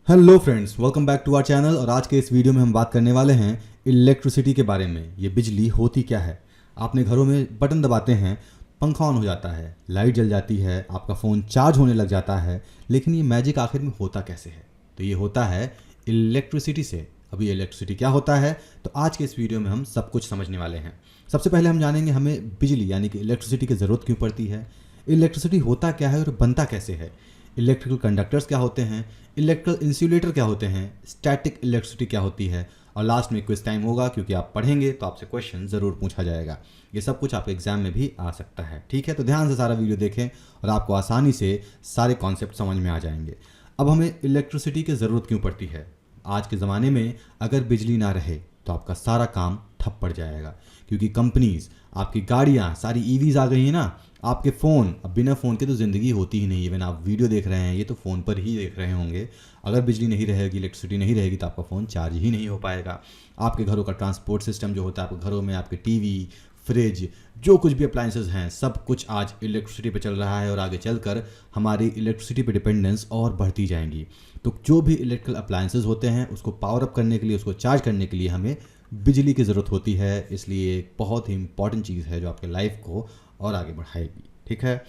Hello friends, welcome back to our channel. और आज के इस वीडियो में हम बात करने वाले हैं इलेक्ट्रिसिटी के बारे में। ये बिजली होती क्या है। आपने घरों में बटन दबाते हैं, पंखा ऑन हो जाता है, लाइट जल जाती है, आपका फ़ोन चार्ज होने लग जाता है, लेकिन ये मैजिक आखिर में होता कैसे है? तो ये होता है इलेक्ट्रिसिटी से। अभी इलेक्ट्रिसिटी क्या होता है, तो आज के इस वीडियो में हम सब कुछ समझने वाले हैं। सबसे पहले हम जानेंगे हमें बिजली यानी कि इलेक्ट्रिसिटी की ज़रूरत क्यों पड़ती है, इलेक्ट्रिसिटी होता क्या है और बनता कैसे है, इलेक्ट्रिकल कंडक्टर्स क्या होते हैं, इलेक्ट्रिकल इंसुलेटर क्या होते हैं, स्टैटिक इलेक्ट्रिसिटी क्या होती है, और लास्ट में क्विज टाइम होगा क्योंकि आप पढ़ेंगे तो आपसे क्वेश्चन ज़रूर पूछा जाएगा। ये सब कुछ आपके एग्जाम में भी आ सकता है। ठीक है, तो ध्यान से सारा वीडियो देखें और आपको आसानी से सारे कॉन्सेप्ट समझ में आ जाएंगे। अब हमें इलेक्ट्रिसिटी की ज़रूरत क्यों पड़ती है? आज के ज़माने में अगर बिजली ना रहे तो आपका सारा काम ठप पड़ जाएगा, क्योंकि कंपनीज, आपकी गाड़ियाँ सारी ईवीज आ गई हैं ना, आपके फ़ोन, अब बिना फ़ोन के तो ज़िंदगी होती ही नहीं। इवन आप वीडियो देख रहे हैं ये तो फ़ोन पर ही देख रहे होंगे। अगर बिजली नहीं रहेगी, इलेक्ट्रिसिटी नहीं रहेगी तो आपका फ़ोन चार्ज ही नहीं हो पाएगा। आपके घरों का ट्रांसपोर्ट सिस्टम जो होता है, आपके घरों में आपके टीवी, फ्रिज, जो कुछ भी अप्लाइंसेस हैं, सब कुछ आज इलेक्ट्रिसिटी पे चल रहा है और आगे चलकर हमारी इलेक्ट्रिसिटी पे डिपेंडेंस और बढ़ती जाएंगी। तो जो भी इलेक्ट्रिकल अप्लाइंसेस होते हैं उसको पावर अप करने के लिए, उसको चार्ज करने के लिए हमें बिजली की ज़रूरत होती है। इसलिए एक बहुत ही इंपॉर्टेंट चीज़ है जो आपके लाइफ को और आगे बढ़ाएगी। ठीक है,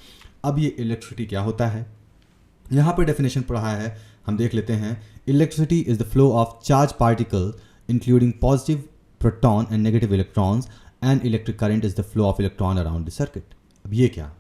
अब ये इलेक्ट्रिसिटी क्या होता है, यहाँ पर डेफिनेशन पढ़ा है, हम देख लेते हैं। Electricity is the flow of charge particle including positive proton and negative electrons, and electric current is the flow of electron around the circuit. अब ये क्या,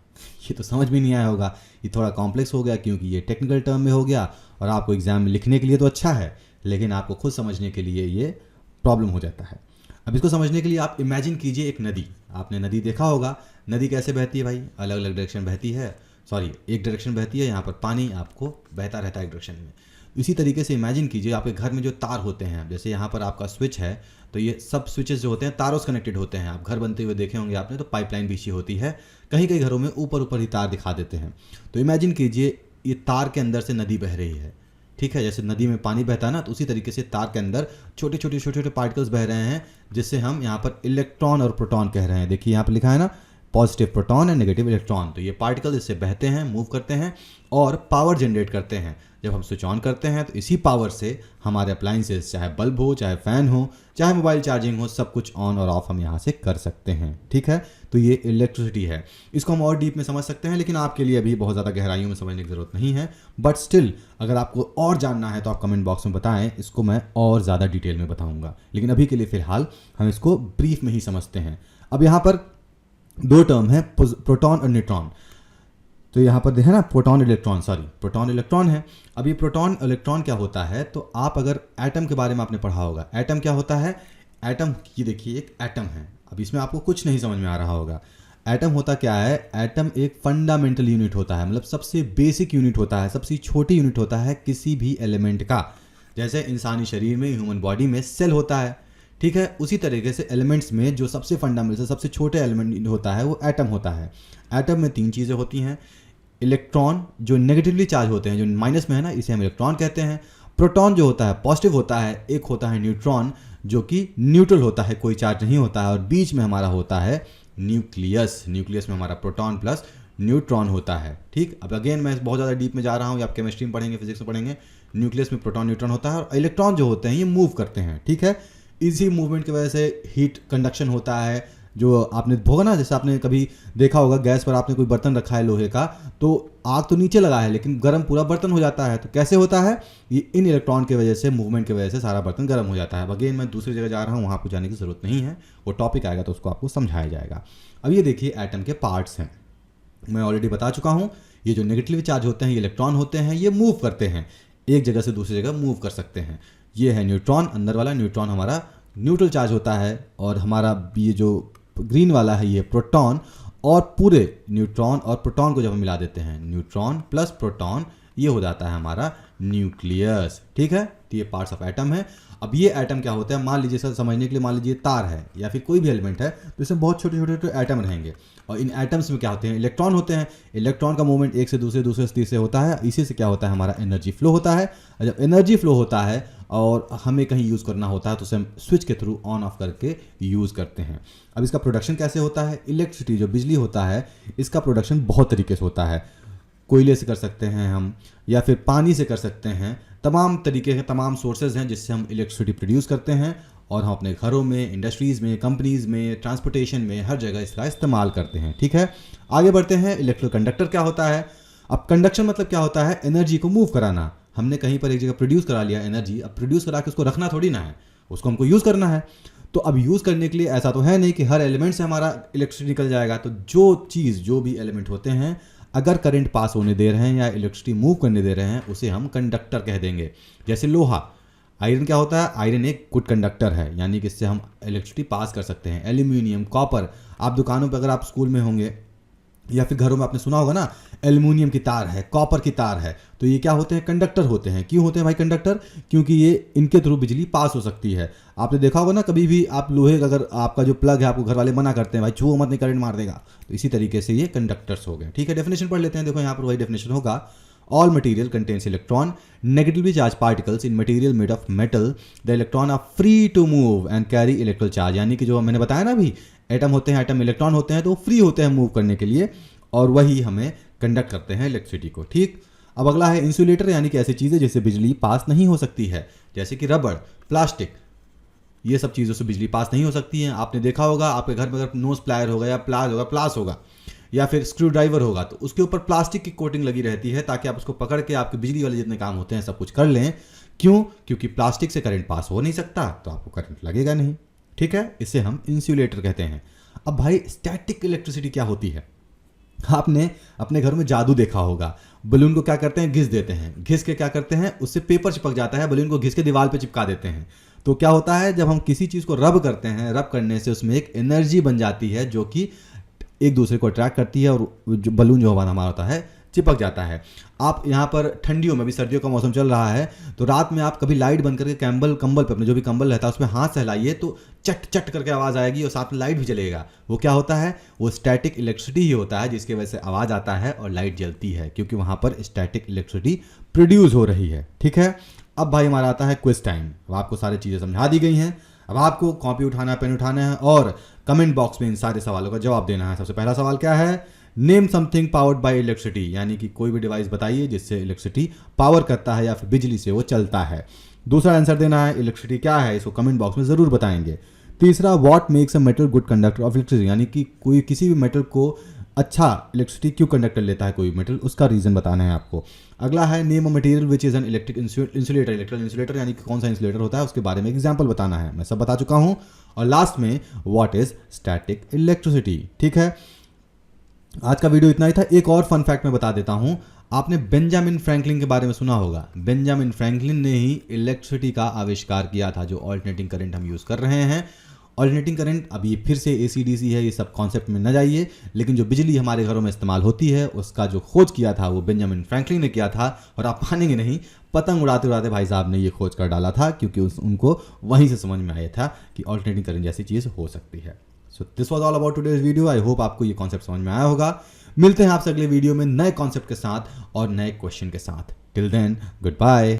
ये तो समझ में नहीं आया होगा, ये थोड़ा कॉम्प्लेक्स हो गया क्योंकि ये टेक्निकल टर्म में हो गया और आपको एग्जाम में लिखने के लिए तो अच्छा है, लेकिन आपको खुद समझने के लिए ये प्रॉब्लम हो जाता है। अब इसको समझने के लिए आप इमेजिन कीजिए एक नदी। आपने नदी देखा होगा, नदी कैसे बहती है भाई, अलग अलग डायरेक्शन बहती है, सॉरी एक डायरेक्शन बहती है, यहाँ पर पानी आपको बहता रहता है एक डायरेक्शन में। इसी तरीके से इमेजिन कीजिए आपके घर में जो तार होते हैं, जैसे यहाँ पर आपका स्विच है, तो ये सब स्विचेस जो होते हैं तारों से कनेक्टेड होते हैं। आप घर बनते हुए देखे होंगे आपने, तो पाइपलाइन बिछी होती है, कहीं कहीं घरों में ऊपर ऊपर ही तार दिखा देते हैं। तो इमेजिन कीजिए ये तार के अंदर से नदी बह रही है। ठीक है, जैसे नदी में पानी बहता है ना, तो उसी तरीके से तार के अंदर छोटे छोटे छोटे छोटे पार्टिकल्स बह रहे हैं, जिससे हम यहाँ पर इलेक्ट्रॉन और प्रोटॉन कह रहे हैं। देखिए यहाँ पर लिखा है ना, positive proton and negative electron. तो ये पार्टिकल इससे बहते हैं, मूव करते हैं और पावर जनरेट करते हैं। जब हम स्विच ऑन करते हैं तो इसी पावर से हमारे अप्लाइंसेस, चाहे बल्ब हो, चाहे फ़ैन हो, चाहे मोबाइल चार्जिंग हो, सब कुछ ऑन और ऑफ हम यहाँ से कर सकते हैं। ठीक है, तो ये इलेक्ट्रिसिटी है। इसको हम और डीप में समझ सकते हैं, लेकिन आपके लिए अभी बहुत ज़्यादा गहराइयों में समझने की ज़रूरत नहीं है। बट स्टिल अगर आपको और जानना है तो आप कमेंट बॉक्स में बताएं, इसको मैं और ज़्यादा डिटेल में बताऊँगा। लेकिन अभी के लिए फ़िलहाल हम इसको ब्रीफ में ही समझते हैं। अब यहाँ पर दो टर्म है, प्रोटॉन और न्यूट्रॉन। तो यहाँ पर देखा ना, proton electron, sorry proton electron है। अब ये प्रोटॉन इलेक्ट्रॉन क्या होता है, तो आप अगर एटम के बारे में आपने पढ़ा होगा, एटम क्या होता है, एटम ये देखिए एक एटम है। अब इसमें आपको कुछ नहीं समझ में आ रहा होगा। एटम होता क्या है, एटम एक फंडामेंटल यूनिट होता है, मतलब सबसे बेसिक यूनिट होता है, सबसे छोटी यूनिट होता है किसी भी एलिमेंट का। जैसे इंसानी शरीर में, ह्यूमन बॉडी में सेल होता है, ठीक है, उसी तरीके से एलिमेंट्स में जो सबसे फंडामेंटल, सबसे छोटे एलिमेंट होता है वो एटम होता है। एटम में तीन चीज़ें होती हैं। इलेक्ट्रॉन जो नेगेटिवली चार्ज होते हैं, जो माइनस में है ना, इसे हम इलेक्ट्रॉन कहते हैं। प्रोटॉन जो होता है पॉजिटिव होता है। एक होता है न्यूट्रॉन जो कि न्यूट्रल होता है, कोई चार्ज नहीं होता है। और बीच में हमारा होता है न्यूक्लियस। न्यूक्लियस में हमारा प्रोटॉन प्लस न्यूट्रॉन होता है। ठीक, अब अगेन मैं बहुत ज़्यादा डीप में जा रहा हूँ, आप केमिस्ट्री में पढ़ेंगे, फिजिक्स में पढ़ेंगे। न्यूक्लियस में प्रोटॉन न्यूट्रॉन होता है और इलेक्ट्रॉन जो होते हैं ये मूव करते हैं। ठीक है, इसी मूवमेंट की वजह से हीट कंडक्शन होता है। जो आपने होगा ना, जैसे आपने कभी देखा होगा गैस पर आपने कोई बर्तन रखा है लोहे का, तो आग तो नीचे लगा है लेकिन गर्म पूरा बर्तन हो जाता है। तो कैसे होता है, ये इन इलेक्ट्रॉन की वजह से, मूवमेंट की वजह से सारा बर्तन गर्म हो जाता है। अगेन मैं दूसरी जगह जा रहा हूँ, वहाँ आपको जाने की ज़रूरत नहीं है, वो टॉपिक आएगा तो उसको आपको समझाया जाएगा। अब ये देखिए एटम के पार्ट्स हैं, मैं ऑलरेडी बता चुका हूँ। ये जो नेगेटिवली चार्ज होते हैं, ये इलेक्ट्रॉन होते हैं, ये मूव करते हैं, एक जगह से दूसरी जगह मूव कर सकते हैं। ये है न्यूट्रॉन, अंदर वाला न्यूट्रॉन हमारा न्यूट्रल चार्ज होता है, और हमारा ये जो ग्रीन वाला है ये प्रोटॉन। और पूरे न्यूट्रॉन और प्रोटॉन को जब हम मिला देते हैं, न्यूट्रॉन प्लस प्रोटॉन, ये हो जाता है हमारा न्यूक्लियस। ठीक है, तो ये पार्ट्स ऑफ एटम है। अब ये एटम क्या होता है, मान लीजिए सर समझने के लिए, मान लीजिए तार है या फिर कोई भी एलिमेंट है, तो इसमें बहुत छोटे छोटे छोटे एटम रहेंगे। और इन एटम्स में क्या होते हैं, इलेक्ट्रॉन होते हैं। इलेक्ट्रॉन का मूवमेंट एक से दूसरे, दूसरे से तीसरे होता है। इसी से क्या होता है, हमारा एनर्जी फ्लो होता है। और जब एनर्जी फ्लो होता है और हमें कहीं यूज़ करना होता है तो उसे हम स्विच के थ्रू ऑन ऑफ करके यूज़ करते हैं। अब इसका प्रोडक्शन कैसे होता है, इलेक्ट्रिसिटी जो बिजली होता है, इसका प्रोडक्शन बहुत तरीके से होता है। कोयले से कर सकते हैं हम, या फिर पानी से कर सकते हैं। तमाम तरीके के तमाम सोर्सेज हैं जिससे हम इलेक्ट्रिसिटी प्रोड्यूस करते हैं और हम अपने घरों में, इंडस्ट्रीज़ में, कंपनीज़ में, ट्रांसपोर्टेशन में, हर जगह इसका इस्तेमाल करते हैं। ठीक है, आगे बढ़ते हैं। इलेक्ट्रिकल कंडक्टर क्या होता है? अब कंडक्शन मतलब क्या होता है? एनर्जी को मूव कराना। हमने कहीं पर एक जगह प्रोड्यूस करा लिया एनर्जी, अब प्रोड्यूस करा के उसको रखना थोड़ी ना है, उसको हमको यूज़ करना है। तो अब यूज़ करने के लिए ऐसा तो है नहीं कि हर एलिमेंट से हमारा इलेक्ट्रिसिटी निकल जाएगा। तो जो भी एलिमेंट होते हैं, अगर करंट पास होने दे रहे हैं या इलेक्ट्रिसिटी मूव करने दे रहे हैं, उसे हम कंडक्टर कह देंगे। जैसे लोहा, आयरन क्या होता है? आयरन एक गुड कंडक्टर है, यानी कि इससे हम इलेक्ट्रिसिटी पास कर सकते हैं। एल्यूमिनियम, कॉपर, आप दुकानों पर अगर आप स्कूल में होंगे या फिर घरों में आपने सुना होगा ना, एल्यूमिनियम की तार है, कॉपर की तार है, तो ये क्या होते हैं? कंडक्टर होते हैं। क्यों होते हैं भाई कंडक्टर? क्योंकि ये इनके थ्रू बिजली पास हो सकती है। आपने देखा होगा ना, कभी भी आप लोहे का, अगर आपका जो प्लग है, आपको घर वाले मना करते हैं भाई छुओ मत, नहीं करंट मार देगा, तो इसी तरीके से ये कंडक्टर्स हो गए। ठीक है, डेफिनेशन पढ़ लेते हैं। देखो यहाँ पर वही डेफिनेशन होगा। All material contains electron negatively charged particles in material made of metal. The electron are free to move and carry electrical charge. यानी कि जो मैंने बताया ना अभी, एटम होते हैं, एटम इलेक्ट्रॉन होते हैं, तो फ्री होते हैं मूव करने के लिए, और वही हमें कंडक्ट करते हैं इलेक्ट्रिसिटी को। ठीक, अब अगला है इंसुलेटर, यानी कि ऐसी चीज़ें जिससे बिजली पास नहीं हो सकती है, जैसे कि रबड़, प्लास्टिक, ये सब चीज़ों से बिजली पास नहीं हो सकती है। आपने देखा होगा आपके घर में अगर नोज प्लायर होगा या प्लास होगा या फिर स्क्रू ड्राइवर होगा, तो उसके ऊपर प्लास्टिक की कोटिंग लगी रहती है ताकि आप उसको पकड़ के आपके बिजली वाले जितने काम होते हैं सब कुछ कर लें। क्यों? क्योंकि प्लास्टिक से करंट पास हो नहीं सकता, तो आपको करंट लगेगा नहीं। ठीक है, इसे हम इंसुलेटर कहते हैं। अब भाई स्टैटिक इलेक्ट्रिसिटी क्या होती है? आपने अपने घर में जादू देखा होगा। बलून को क्या करते हैं? घिस देते हैं, घिस के क्या करते हैं? उससे पेपर चिपक जाता है, बलून को घिस के दीवार पे चिपका देते हैं। तो क्या होता है, जब हम किसी चीज़ को रब करते हैं, रब करने से उसमें एक एनर्जी बन जाती है जो कि एक दूसरे को अट्रैक्ट करती है, और जो बलून जो हमारा होता है चिपक जाता है। आप यहाँ पर ठंडियों में भी, सर्दियों का मौसम चल रहा है, तो रात में आप कभी लाइट बंद करके कंबल पे, अपने जो भी कंबल रहता है उसमें हाथ सहलाइए, तो चट चट करके आवाज़ आएगी और साथ में लाइट भी जलेगा। वो क्या होता है? वो स्टैटिक इलेक्ट्रिसिटी ही होता है, जिसकी वजह से आवाज़ आता है और लाइट जलती है, क्योंकि वहाँ पर स्टैटिक इलेक्ट्रिसिटी प्रोड्यूस हो रही है। ठीक है, अब भाई हमारा आता है क्विज टाइम। अब आपको सारी चीज़ें समझा दी गई हैं, अब आपको कॉपी उठाना है, पेन उठाना है और कमेंट बॉक्स में इन सारे सवालों का जवाब देना है। सबसे पहला सवाल क्या है? Name something powered by electricity, यानी कि कोई भी डिवाइस बताइए जिससे इलेक्ट्रिसिटी पावर करता है या फिर बिजली से वो चलता है। दूसरा आंसर देना है इलेक्ट्रिसिटी क्या है, इसको कमेंट बॉक्स में ज़रूर बताएंगे। तीसरा, what makes a metal good conductor of electricity, यानी कि कोई किसी भी मेटल को अच्छा इलेक्ट्रिसिटी क्यों कंडक्ट कर लेता है कोई मेटल, उसका रीज़न बताना है आपको। अगला है name a material which is an electric insulator, electrical insulator यानी कि कौन सा इंसुलेटर होता है उसके बारे में एग्जाम्पल बताना है। मैं सब बता चुका हूँ। और लास्ट में व्हाट इज स्टैटिक इलेक्ट्रिसिटी। ठीक है, आज का वीडियो इतना ही था। एक और फन फैक्ट मैं बता देता हूँ। आपने बेंजामिन फ्रैंकलिन के बारे में सुना होगा। बेंजामिन फ्रैंकलिन ने ही इलेक्ट्रिसिटी का आविष्कार किया था, जो ऑल्टरनेटिंग करंट हम यूज़ कर रहे हैं। ऑल्टरनेटिंग करंट, अब ये फिर से AC/DC है, ये सब कॉन्सेप्ट में न जाइए, लेकिन जो बिजली हमारे घरों में इस्तेमाल होती है उसका जो खोज किया था वो बेंजामिन फ्रैंकलिन ने किया था। और आप मानेंगे नहीं, पतंग उड़ाते उड़ाते भाई साहब ने ये खोज कर डाला था, क्योंकि उनको वहीं से समझ में आया था कि ऑल्टरनेटिंग करंट जैसी चीज़ हो सकती है। So this was all about today's video. I hope आपको ये कॉन्सेप्ट समझ में आया होगा। मिलते हैं आपसे अगले वीडियो में नए कॉन्सेप्ट के साथ और नए क्वेश्चन के साथ। Till then, good bye.